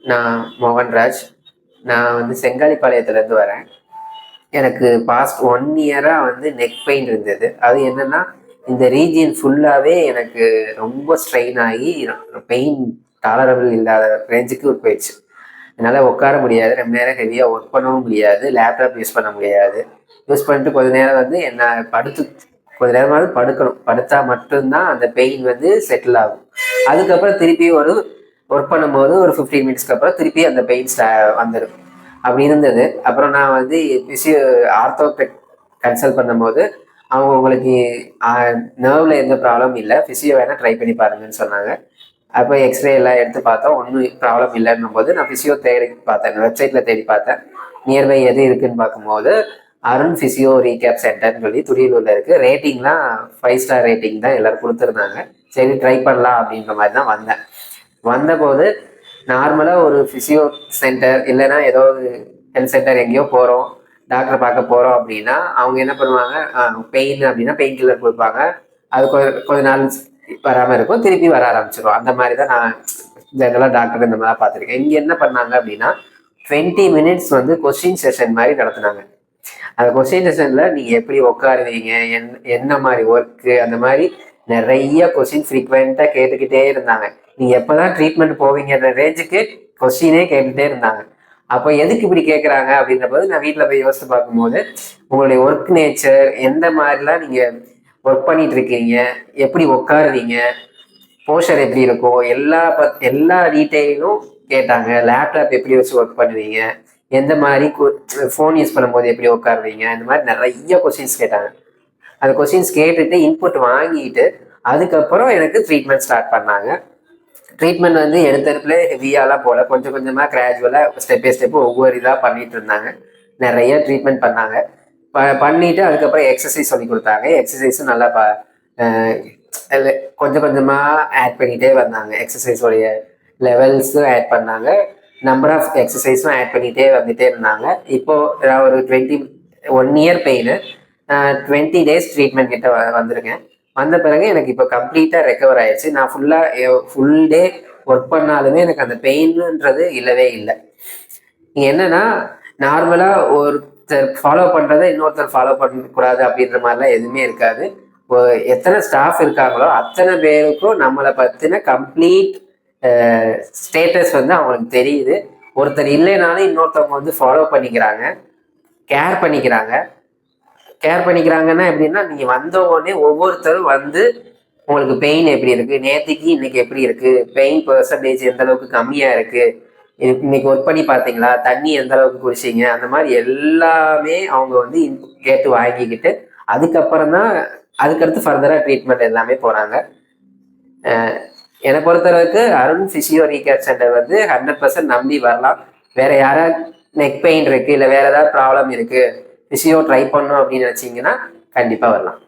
நான் மோகன்ராஜ். நான் வந்து செங்காலிப்பாளையத்துலேருந்து வரேன். எனக்கு பாஸ்ட் 1 இயராக வந்து நெக் பெயின் இருந்தது. அது என்னென்னா, இந்த ரீஜியன் ஃபுல்லாகவே எனக்கு ரொம்ப ஸ்ட்ரெயின் ஆகி பெயின் டாலரபிள் இல்லாத ரேஞ்சுக்கு போயிடுச்சு. என்னால் உட்கார முடியாது, ரொம்ப நேரம் ஹெவியாக ஒர்க் பண்ணவும் முடியாது, லேப்டாப் யூஸ் பண்ண முடியாது. யூஸ் பண்ணிட்டு கொஞ்ச நேரம் வந்து என்ன கொஞ்ச நேரமாவது படுக்கணும். படுத்தா மட்டும்தான் அந்த பெயின் வந்து செட்டில் ஆகும். அதுக்கப்புறம் திருப்பி ஒரு ஒர்க் பண்ணும்போது ஒரு 15 மினிட்ஸ்க்கு அப்புறம் திருப்பி அந்த பெயின் வந்துடும். அப்படி இருந்தது. அப்புறம் நான் வந்து பிசியோ ஆர்த்தோபெட் கன்சல்ட் பண்ணும்போது அவங்க உங்களுக்கு நர்வில் எந்த ப்ராப்ளமும் இல்லை, ஃபிசியோ வேணால் ட்ரை பண்ணி பாருங்கன்னு சொன்னாங்க. அப்போ எக்ஸ்ரே எல்லாம் எடுத்து பார்த்தா ஒன்றும் ப்ராப்ளம் இல்லைன்னும் போது நான் ஃபிசியோ தேடி பார்த்தேன், வெப்சைட்டில் தேடி பார்த்தேன். நியர்பை எது இருக்குன்னு பார்க்கும்போது அருண் ஃபிசியோ ரீகேப் சென்டர்னு சொல்லி துடியலூரில் இருக்குது. ரேட்டிங்லாம் 5 ஸ்டார் ரேட்டிங் தான் எல்லோரும் கொடுத்துருந்தாங்க. சரி ட்ரை பண்ணலாம் அப்படின்ற மாதிரி தான் வந்தேன். வந்தபோது நார்மலாக ஒரு ஃபிசியோ சென்டர் இல்லைன்னா ஏதோ ஒரு ஹெல்த் சென்டர் எங்கேயோ போகிறோம், டாக்டரை பார்க்க போகிறோம் அப்படின்னா அவங்க என்ன பண்ணுவாங்க, பெயின் அப்படின்னா பெயின் கில்லர் கொடுப்பாங்க. அது கொஞ்ச நாள் வராமல் இருக்கும், திருப்பி வர ஆரம்பிச்சிடும். அந்த மாதிரி தான் நான் ஜெனரலாக டாக்டர் இந்த மாதிரி பார்த்துருக்கேன். இங்கே என்ன பண்ணாங்க அப்படின்னா 20 மினிட்ஸ் வந்து கொஸ்டின் செஷன் மாதிரி நடத்துனாங்க. அந்த கொஸ்டின் செஷனில் நீங்கள் எப்படி உட்காருவீங்க, என்ன மாதிரி ஒர்க்கு, அந்த மாதிரி நிறைய கொஸ்டின் ஃப்ரீக்வெண்ட்டாக கேட்டுக்கிட்டே இருந்தாங்க. நீங்கள் எப்போ தான் ட்ரீட்மெண்ட் போவீங்கன்ற ரேஞ்சுக்கு கொஸ்டினே கேட்டுகிட்டே இருந்தாங்க. அப்போ எதுக்கு இப்படி கேட்குறாங்க அப்படின்ற போது நான் வீட்டில் போய் யோசித்து பார்க்கும்போது உங்களுடைய ஒர்க் நேச்சர், எந்த மாதிரிலாம் நீங்கள் ஒர்க் பண்ணிட்டு இருக்கீங்க, எப்படி உட்காருவீங்க, போஸ்டர் எப்படி இருக்கும், எல்லா டீட்டெயிலும் கேட்டாங்க. லேப்டாப் எப்படி வச்சு ஒர்க் பண்ணுவீங்க, எந்த மாதிரி ஃபோன் யூஸ் பண்ணும்போது எப்படி உட்காருவீங்க, இந்த மாதிரி நிறைய கொஸ்டின்ஸ் கேட்டாங்க. அந்த கொஸ்டின்ஸ் கேட்டுட்டு இன்புட் வாங்கிட்டு அதுக்கப்புறம் எனக்கு ட்ரீட்மெண்ட் ஸ்டார்ட் பண்ணாங்க. ட்ரீட்மெண்ட் வந்து எடுத்ததுல ஹெவியாலாம் போல, கொஞ்சம் கொஞ்சமாக கிராஜுவலாக ஸ்டெப் பை ஸ்டெப்பு ஒவ்வொரு இதாக பண்ணிட்டு இருந்தாங்க. நிறைய ட்ரீட்மெண்ட் பண்ணாங்க. பண்ணிட்டு அதுக்கப்புறம் எக்ஸசைஸ் சொல்லி கொடுத்தாங்க. எக்ஸசைஸும் நல்லா கொஞ்சம் கொஞ்சமாக ஆட் பண்ணிகிட்டே வந்தாங்க. எக்ஸசைஸோடைய லெவல்ஸும் ஆட் பண்ணாங்க, நம்பர் ஆஃப் எக்ஸசைஸும் ஆட் பண்ணிகிட்டே வந்துகிட்டே இருந்தாங்க. இப்போது நான் ஒரு 1 இயர் பெயின் 20 டேஸ் ட்ரீட்மெண்ட் கிட்ட வந்திருக்கேன். வந்த பிறகு எனக்கு இப்போ கம்ப்ளீட்டாக ரெக்கவர் ஆயிடுச்சு. நான் ஃபுல் டே ஒர்க் பண்ணாலுமே எனக்கு அந்த பெயின்ன்றது இல்லவே இல்லை. நீங்கள் என்னன்னா, நார்மலாக ஒருத்தர் ஃபாலோ பண்ணுறதை இன்னொருத்தர் ஃபாலோ பண்ணக்கூடாது அப்படின்ற மாதிரிலாம் எதுவுமே இருக்காது. எத்தனை ஸ்டாஃப் இருக்காங்களோ அத்தனை பேருக்கும் நம்மளை பற்றின கம்ப்ளீட் ஸ்டேட்டஸ் வந்து அவங்களுக்கு தெரியுது. ஒருத்தர் இல்லைனாலும் இன்னொருத்தவங்க வந்து ஃபாலோ பண்ணிக்கிறாங்க, கேர் பண்ணிக்கிறாங்கன்னா எப்படின்னா, நீங்கள் வந்தவுடனே ஒவ்வொருத்தரும் வந்து உங்களுக்கு பெயின் எப்படி இருக்குது, நேற்றுக்கு இன்னைக்கு எப்படி இருக்குது, பெயின் பெர்சன்டேஜ் எந்த அளவுக்கு கம்மியாக இருக்குது, இன்னைக்கு ஒர்க் பண்ணி பார்த்தீங்களா, தண்ணி எந்த அளவுக்கு குடிச்சிங்க, அந்த மாதிரி எல்லாமே அவங்க வந்து கேட்டு வாங்கிக்கிட்டு அதுக்கப்புறம் தான் அதுக்கடுத்து ஃபர்தராக ட்ரீட்மெண்ட் எல்லாமே போகிறாங்க. என்னை பொறுத்தளவுக்கு அருண் ஃபிசியோ ரீகேப் சென்டர் வந்து 100% நம்பி வரலாம். வேற யாராவது நெக் பெயின் இருக்குது இல்லை வேற ஏதாவது ப்ராப்ளம் இருக்குது, ஃபிசியோ ட்ரை பண்ணணும் அப்படின்னு நினச்சிங்கன்னா கண்டிப்பாக வரலாம்.